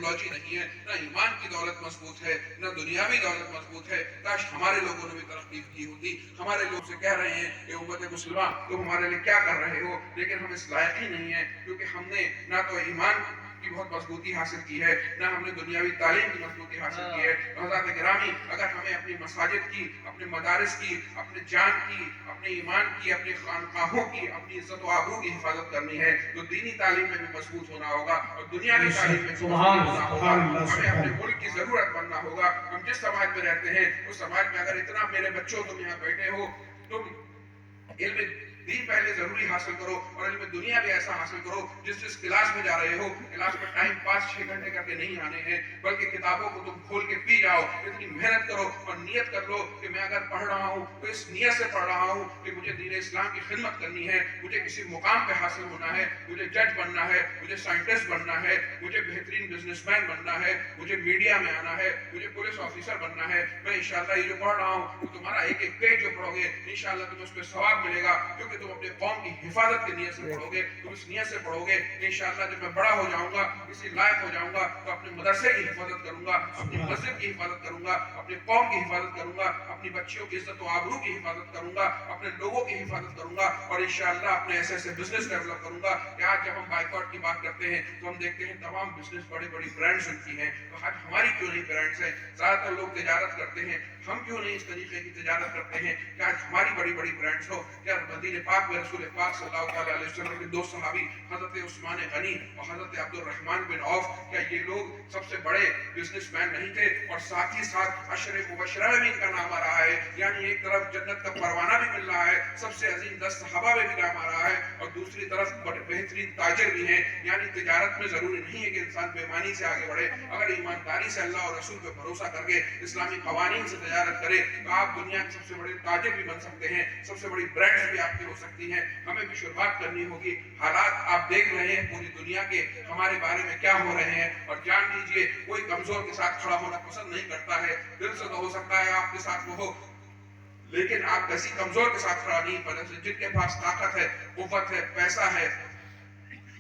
Technology नहीं है, ना ईमान की दौलत मजबूत है, ना दुनियावी दौलत मजबूत है। काश हमारे लोगों ने भी तरक्की की होती। हमारे लोग से कह रहे हैं कि उम्मत मुस्लिमा तुम हमारे लिए क्या कर रहे हो, लेकिन हम इस लायक ही नहीं है, क्योंकि हमने ना तो ईमान की बहुत मजबूती हासिल की है, ना हमने दुनियावी तालीम की मजबूती हासिल की है। हज़रात गिरामी, अगर हमें अपनी मसाजिद की, अपने मदारिस की, अपने जान की, अपने ईमान की, अपनी खानकाहों की, अपनी इज्जत व आबरू की हिफाजत करनी है तो दीनी तालीम में भी मजबूत होना होगा और दुनियावी तालीम में भी मजबूत होना होगा। हमें अपने मुल्क की जरूरत बनना होगा। हम जिस समाज में रहते हैं उस समाज में अगर इतना, मेरे बच्चों तुम यहाँ बैठे हो, तुम इल्म दीन पहले जरूरी हासिल करो और इल्म दुनिया भी ऐसा हासिल करो जिस क्लास में जा रहे हो, क्लास में टाइम पास 6 घंटे करके नहीं आने हैं, बल्कि किताबों को तुम खोल के पी जाओ। इतनी मेहनत करो और नियत कर लो कि मैं अगर पढ़ रहा हूँ तो इस नियत से पढ़ रहा हूँ कि मुझे दीन इस्लाम की खिदमत करनी है, मुझे किसी मुकाम पे हासिल होना है, मुझे जज बनना है, मुझे साइंटिस्ट बनना है, मुझे बेहतरीन बिजनेसमैन बनना है, मुझे मीडिया में आना है, मुझे पुलिस ऑफिसर बनना है। मैं इंशाल्लाह ये जो पढ़ रहा हूँ तो तुम्हारा एक एक पेज जो पढ़ोगे इंशाल्लाह तुम्हें उस पर सवाब मिलेगा, क्योंकि तुम अपने कौम की हिफाजत की नीयत से पढ़ोगे। तुम इस नीयत से पढ़ोगे इंशाल्लाह जब मैं बड़ा हो जाऊंगा, इसी लायक हो जाऊंगा, तो अपने मदरसे की हिफाजत करूंगा, अपनी मस्जिद की हिफाजत करूंगा, अपने कौम की हिफाजत करूंगा, अपनी बच्चियों की इज्जत व आबरू की हिफाजत करूंगा, अपने लोगों की हिफाजत करूंगा और इंशाल्लाह अपने ऐसे ऐसे बिजनेस डेवलप करूंगा कि आज जब हम बाइकआउट की बात करते हैं तो हम देखते हैं तमाम बिजनेस बड़ी बड़ी ब्रांड्स उनकी हैं, तो आज हमारी क्यों नहीं ब्रांड्स हैं? ज्यादातर लोग तिजारत करते हैं, हम क्यों नहीं इस तरीके की तिजारत करते हैं कि आज हमारी बड़ी बड़ी ब्रांड्स हो? क्या मदीने पाक में रसूल पाक सल्लल्लाहु अलैहि वसल्लम के दो सहाबी हजरत उस्मान गनी और हजरत अब्दुल रहमान बिन औफ, क्या ये लोग सबसे बड़े बिजनेसमैन नहीं थे? और साथ ही साथ अशरे मुबशरा में भी इनका नाम आ रहा है, यानी एक तरफ जन्नत का परवाना भी मिल रहा है, सबसे अजीम 10 सहाबा में भी नाम आ रहा है, और दूसरी तरफ बड़े बेहतरीन ताजिर भी हैं। यानी तिजारत में जरूरी नहीं है कि इंसान बेईमानी से आगे बढ़े, अगर ईमानदारी से अल्लाह और रसूल पे भरोसा करके इस्लामी कवानीन से तिजारत करे तो आप दुनिया के सबसे बड़े ताजिर भी बन सकते हैं, सबसे बड़ी ब्रांड्स भी आपकी हो सकती हैं। हमें भी शुरुआत करनी होगी। हालात आप देख रहे हैं पूरी दुनिया के हमारे बारे में क्या हो रहे हैं, और जान लीजिए कोई कमजोर के साथ खड़ा होना पसंद नहीं करता है। दिल से तो हो सकता है आपके साथ वो हो, लेकिन आप किसी कमजोर के साथ खड़ा नहीं पड़ सकते। जिनके पास ताकत है, कुव्वत है, पैसा है,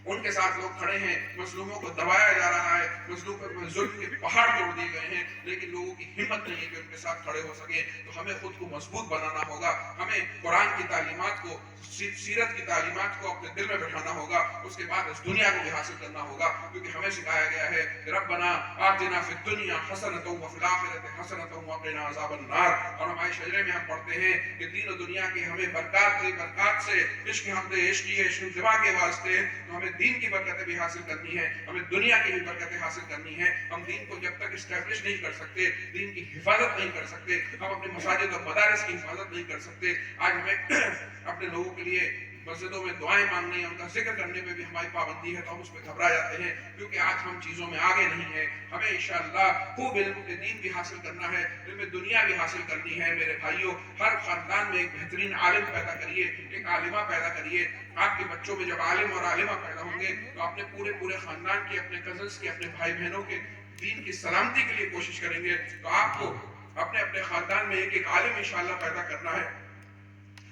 उनके साथ लोग खड़े हैं। मजलूमों को दबाया जा रहा है, मजलूमों पर जुल्म के पहाड़ तोड़ दिए गए हैं, लेकिन लोगों की हिम्मत नहीं है कि उनके साथ खड़े हो सके। तो हमें खुद को मजबूत बनाना होगा, हमें कुरान की तालीमात को, सीरत की तालीमात को अपने दिल में बैठाना होगा, उसके बाद इस दुनिया को भी हासिल करना होगा, क्योंकि हमें सिखाया गया है कि रब्बना आतिना फिद दुनिया हसनतन व फिल आखिरति हसनतन व क़िना अज़ाबन नार। और हमारे शजरे में हम पढ़ते हैं कि दीन और दुनिया की हमें बरकत दे, बरकत से इश्क हमदे इश्क की इश्क इंतिबा के वास्ते तो हमें दीन की बरकतें भी हासिल करनी है, हमें दुनिया की भी बरकतें हासिल करनी है। हम दीन को जब तक इस्टेब्लिश नहीं कर सकते, दीन की हिफाजत नहीं कर सकते, हम अपने मसाजिद और मदारिस की हिफाजत नहीं कर सकते। आज हमें अपने लोगों के लिए मस्जिदों में दुआएं मांगने, उनका जिक्र करने में भी हमारी पाबंदी है, तो हम उस पर घबरा जाते हैं, क्योंकि आज हम चीज़ों में आगे नहीं है। हमें इंशाअल्लाह खूब इल्म दीन भी हासिल करना है, इल्म दुनिया भी हासिल करनी है। मेरे भाइयों, हर खानदान में एक बेहतरीन आलिम पैदा करिए, एक आलिमा पैदा करिए। आपके बच्चों में जब आलिम और आलिमा पैदा होंगे तो अपने पूरे पूरे खानदान की, अपने कजन्स की, अपने भाई बहनों के दीन की सलामती के लिए कोशिश करेंगे। तो आपको अपने अपने खानदान में एक एक आलिम इंशाअल्लाह पैदा करना है।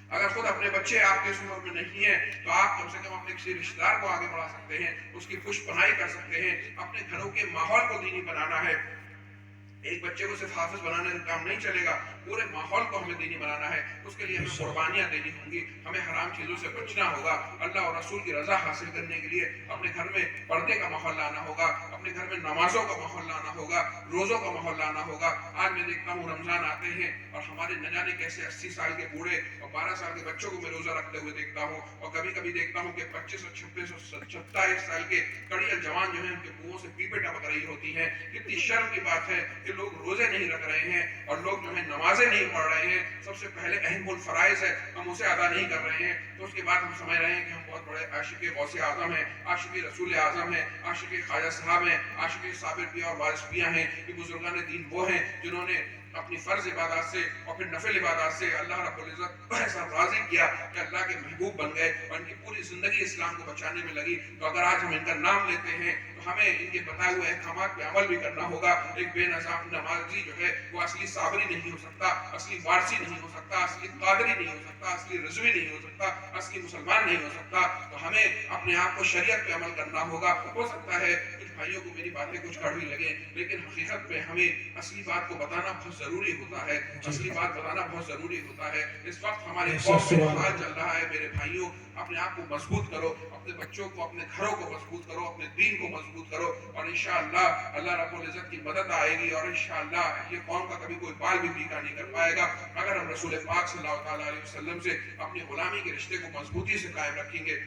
अगर खुद अपने बच्चे आपके इस उम्र में नहीं है तो आप कम से कम अपने किसी रिश्तेदार को आगे बढ़ा सकते हैं, उसकी पुष्पनाई कर सकते हैं। अपने घरों के माहौल को दीनी बनाना है। एक बच्चे को सिर्फ हाफिज बनाने से काम नहीं चलेगा, पूरे माहौल को हमें दीनी बनाना है। उसके लिए हमें कुर्बानियां देनी होंगी, हमें हराम चीजों से बचना होगा। अल्लाह और रसूल की रजा हासिल करने के लिए अपने घर में पर्दे का माहौल लाना होगा, अपने घर में नमाजों का माहौल लाना होगा, रोजों का माहौल लाना होगा। आज मैं देखता हूँ रमजान आते हैं और हमारे न जाने कैसे 80 साल के बूढ़े और 12 साल के बच्चों को मैं रोजा रखते हुए देखता हूँ, और कभी कभी देखता हूँ कि 25 और 26 और 27 साल के कड़ियल जवान जो है उनके मुंहों से पीपे टपक रही होती है। कितनी शर्म की बात है कि लोग रोजे नहीं रख रहे हैं और लोग जो है नमाजें नहीं पढ़ रहे हैं। सबसे पहले अहमुल फराइज है, हम उसे अदा नहीं कर रहे हैं, तो उसके बाद हम समझ रहे हैं कि हम बहुत बड़े आशिक गौसे आजम हैं, आशिक रसूल आजम हैं, आशिक ख्वाजा साहब हैं, आशिक साबिर पिया और वारिस पिया हैं। ये बुजुर्गान दीन वो हैं जिन्होंने अपनी फर्ज इबादत से और फिर नफिल इबादत से अल्लाह रब्बुल इज्जत ऐसा राजी किया कि अल्लाह के महबूब बन गए और इनकी पूरी जिंदगी इस्लाम को बचाने में लगी। तो अगर आज हम इनका नाम लेते हैं तो हमें इनके बताए हुए अहकामात पे अमल भी करना होगा। एक बेनज़ाम नमाजी जो है वो असली साबरी नहीं हो सकता, असली वारसी नहीं हो सकता, असली कादरी नहीं हो सकता, असली रज़वी नहीं हो सकता, असली मुसलमान नहीं हो सकता। तो हमें अपने आप को शरीयत पे अमल करना होगा। हो सकता है بھائیوں کو میری باتیں کچھ کڑوی لگیں، لیکن حقیقت میں ہمیں اصلی بات کو بتانا بہت ضروری ہوتا ہے، اصلی بات بتانا بہت ضروری ہوتا ہے۔ اس وقت ہماری قوم میں حال چل رہا ہے، میرے بھائیوں اپنے آپ کو مضبوط کرو، اپنے بچوں کو، اپنے گھروں کو مضبوط کرو، اپنے دین کو مضبوط کرو، اور انشاءاللہ اللہ رب العزت کی مدد آئے گی، اور انشاءاللہ یہ قوم کا کبھی کوئی بال بھی پیکا نہیں کر پائے گا اگر ہم رسول پاک صلی اللہ علیہ وسلم سے اپنی غلامی کے رشتے کو مضبوطی سے قائم رکھیں گے۔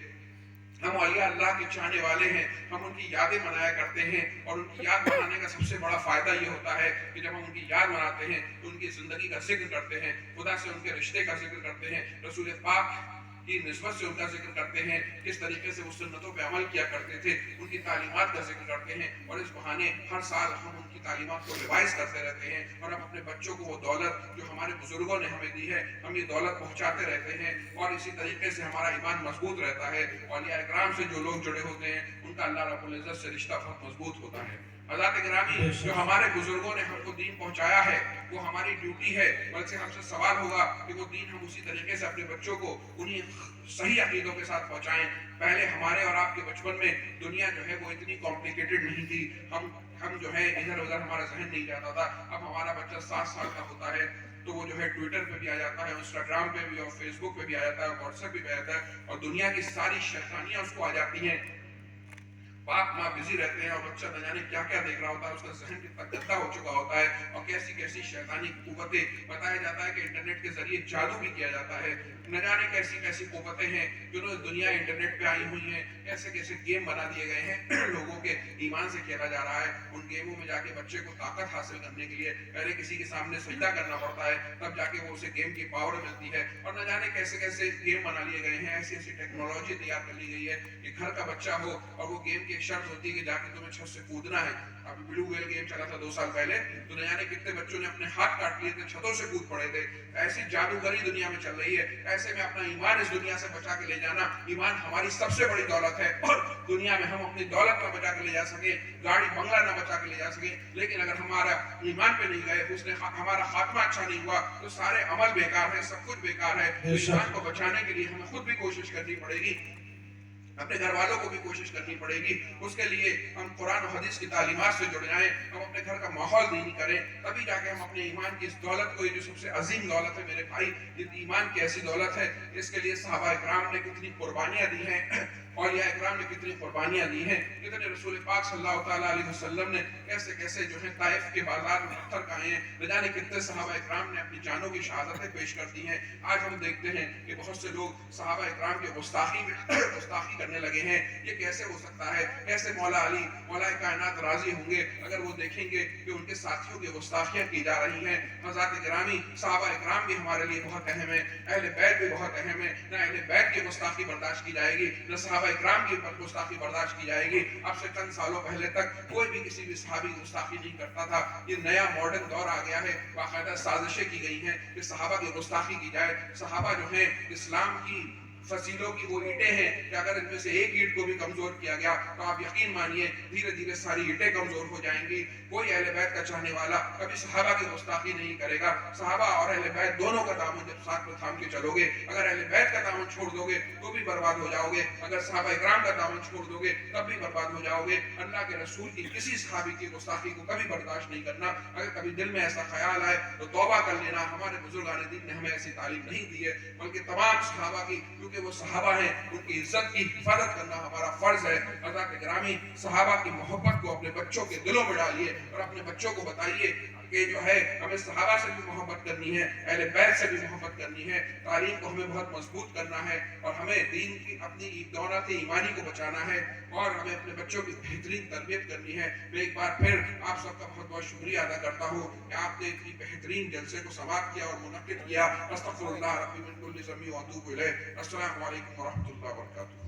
ہم اولیاء اللہ کے چاہنے والے ہیں، ہم ان کی یادیں منایا کرتے ہیں، اور ان کی یاد منانے کا سب سے بڑا فائدہ یہ ہوتا ہے کہ جب ہم ان کی یاد مناتے ہیں تو ان کی زندگی کا ذکر کرتے ہیں، خدا سے ان کے رشتے کا ذکر کرتے ہیں، رسول پاک کی نسبت سے ان کا ذکر کرتے ہیں، کس طریقے سے وہ سنتوں پہ عمل کیا کرتے تھے، ان کی تعلیمات کا ذکر کرتے ہیں، اور اس بہانے ہر سال ہم ان کی تعلیمات کو ریوائز کرتے رہتے ہیں، اور ہم اپنے بچوں کو وہ دولت جو ہمارے بزرگوں نے ہمیں دی ہے ہم یہ دولت پہنچاتے رہتے ہیں، اور اسی طریقے سے ہمارا ایمان مضبوط رہتا ہے۔ اولیاء اکرام سے جو لوگ جڑے ہوتے ہیں ان کا اللہ رب العزت سے رشتہ بہت مضبوط ہوتا ہے۔ حضرات گرامی، جو ہمارے بزرگوں نے ہم کو دین پہنچایا ہے وہ ہماری ڈیوٹی ہے، بلکہ ہم سے سوال ہوگا کہ وہ دین ہم اسی طریقے سے اپنے بچوں کو انہی صحیح عقیدوں کے ساتھ پہنچائیں۔ پہلے ہمارے اور آپ کے بچپن میں دنیا جو ہے وہ اتنی کمپلیکیٹڈ نہیں تھی، ہم جو ہے ادھر ادھر ہمارا ذہن نہیں جاتا تھا۔ اب ہمارا بچہ 7 سال کا ہوتا ہے تو وہ جو ہے ٹویٹر پہ بھی آ جاتا ہے، انسٹاگرام پہ بھی، اور فیس بک پہ بھی آ جاتا ہے، واٹس ایپ پہ بھی آ جاتا ہے، اور دنیا کی ساری شیطانیاں اس کو آ جاتی ہیں۔ باپ ماں بزی رہتے ہیں اور بچہ نہ جانے کیا کیا دیکھ رہا ہوتا ہے، اس کا ذہن کتنا گندا ہو چکا ہوتا ہے، اور کیسی کیسی شیطانی قوتیں، بتایا جاتا ہے کہ انٹرنیٹ کے ذریعے جادو بھی کیا جاتا ہے، نہ جانے کیسی کیسی قوتیں ہیں جو دنیا انٹرنیٹ پہ آئی ہوئی ہیں، کیسے کیسے گیم بنا دیے گئے ہیں لوگوں کے ایمان سے کھیلا جا رہا ہے۔ ان گیموں میں جا کے بچے کو طاقت حاصل کرنے کے لیے پہلے کسی کے سامنے سجدہ کرنا پڑتا ہے، تب جا کے وہ اسے گیم کی پاور ملتی ہے، اور نہ جانے کیسے کیسے گیم بنا لیے گئے ہیں، ایسی ایسی ٹیکنالوجی تیار کر لی گئی ہے کہ گھر کا بچہ ہو اور وہ گیم کی ایک شرط ہوتی ہے کہ جا کے تمہیں چھت سے کودنا ہے۔ ابھی بلو ویل گیم چلا تھا 2 سال پہلے، تو نہ جانے کتنے بچوں نے اپنے ہاتھ کاٹ لیے تھے، چھتوں سے کود پڑے تھے۔ ایسی جادوگری دنیا میں چل رہی ہے، ایسے میں اپنا ایمان اس دنیا سے بچا کے لے جانا، ایمان ہماری سب سے بڑی دولت ہے، اور دنیا میں ہم اپنی دولت نہ بچا کے لے جا سکیں، گاڑی بنگلہ نہ بچا کے لے جا سکیں، لیکن اگر ہمارا ایمان پہ نہیں گئے، اس نے ہمارا خاتمہ اچھا نہیں ہوا، تو سارے عمل بیکار ہے، سب کچھ بیکار ہے۔ تو ایمان کو بچانے کے لیے ہمیں خود بھی کوشش کرنی پڑے گی، اپنے گھر والوں کو بھی کوشش کرنی پڑے گی، اس کے لیے ہم قرآن و حدیث کی تعلیمات سے جڑ جائیں، ہم اپنے گھر کا ماحول دینی کریں، تبھی جا کے ہم اپنے ایمان کی اس دولت کو، یہ جو سب سے عظیم دولت ہے میرے بھائی، یہ ایمان کی ایسی دولت ہے، اس کے لیے صحابہ اکرام نے کتنی قربانیاں دی ہیں، اولیاء اکرام نے کتنی قربانیاں دی ہیں، کتنے رسول پاک صلی اللہ تعالیٰ علیہ وسلم نے کیسے کیسے جو ہے طائف کے بازار میں پتھر کھائے ہیں، نہ جانے کتنے صحابہ اکرام نے اپنی جانوں کی شہادتیں پیش کر دی ہیں۔ آج ہم دیکھتے ہیں کہ بہت سے لوگ صحابہ اکرام کے گستاخی کرنے لگے ہیں، یہ کیسے ہو سکتا ہے؟ کیسے مولا علی، مولا کائنات راضی ہوں گے اگر وہ دیکھیں گے کہ ان کے ساتھیوں کی گستاخیاں کی جا رہی ہیں؟ حضرات گرامی، صحابہ اکرام بھی ہمارے لیے بہت اہم ہے، اہل بیت بھی بہت اہم ہے، نہ اہل بیت کی گستاخی برداشت کی جائے گی، نہ صحابہ اکرام کی گستاخی برداشت کی جائے گی۔ اب سے چند سالوں پہلے تک کوئی بھی کسی بھی صحابی گستاخی نہیں کرتا تھا، یہ نیا ماڈرن دور آ گیا ہے، باقاعدہ سازشیں کی گئی ہیں کہ صحابہ کی گستاخی کی جائے۔ صحابہ جو ہیں اسلام کی فصیلوں کی وہ اینٹیں ہیں کہ اگر ان میں سے ایک اینٹ کو بھی کمزور کیا گیا تو آپ یقین مانیے دھیرے دھیرے ساری اینٹیں کمزور ہو جائیں گی۔ کوئی اہل بیت کا چاہنے والا کبھی صحابہ کی گستاخی نہیں کرے گا۔ صحابہ اور اہل بیت دونوں کا دامن جب ساتھ میں تھام کے چلو گے، اگر اہل بیت کا دامن چھوڑ دو گے تو بھی برباد ہو جاؤ گے، اگر صحابہ اکرام کا دامن چھوڑ دو گے تب بھی برباد ہو جاؤ گے۔ اللہ کے رسول کی کسی صحابی کی گستاخی کو کبھی برداشت نہیں کرنا۔ اگر کبھی دل میں ایسا خیال آئے تو توبہ کر لینا۔ ہمارے بزرگان دین نے ہمیں ایسی تعلیم نہیں دی ہے، بلکہ تمام صحابہ کی، کیونکہ وہ صحابہ ہیں، ان کی عزت کی حفاظت کرنا ہمارا فرض ہے۔ حضرات گرامی، صحابہ کی محبت کو اپنے بچوں کے دلوں میں ڈالیے اور اپنے بچوں کو بتائیے کہ جو ہے ہمیں صحابہ سے بھی محبت کرنی ہے، اہل بیت سے بھی محبت کرنی ہے، تعلیم کو ہمیں بہت مضبوط کرنا ہے، اور ہمیں دین کی اپنی دولت ایمانی کو بچانا ہے، اور ہمیں اپنے بچوں کی بہترین تربیت کرنی ہے۔ میں ایک بار پھر آپ سب کا بہت بہت شکریہ ادا کرتا ہوں کہ آپ نے اتنی بہترین جلسے کو سماعت کیا اور منعقد کیا۔ استغفر اللہ ربی من کل ذنب واتوب الیہ۔ السلام علیکم ورحمۃ اللہ وبرکاتہ۔